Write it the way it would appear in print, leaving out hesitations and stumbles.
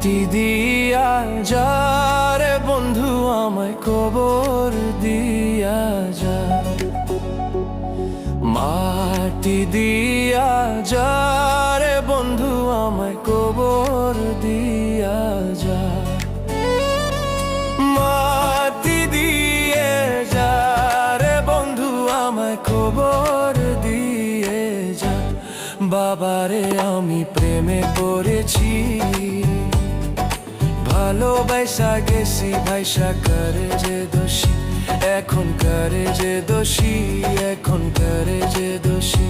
মাটি দিয়া যা রে বন্ধু আমায় কবর দিয়া যা, মাটি দিয়া যা রে বন্ধু আমায় কবর দিয়া যা, মাটি দিয়ে যা রে বন্ধু আমায় কবর দিয়ে যা। বাবারে আমি প্রেমে পড়েছি, ভালোবাসা গেছি ভাইসা করে যে দোষী, এখন করে যে দোষী, এখন করে যে দোষী।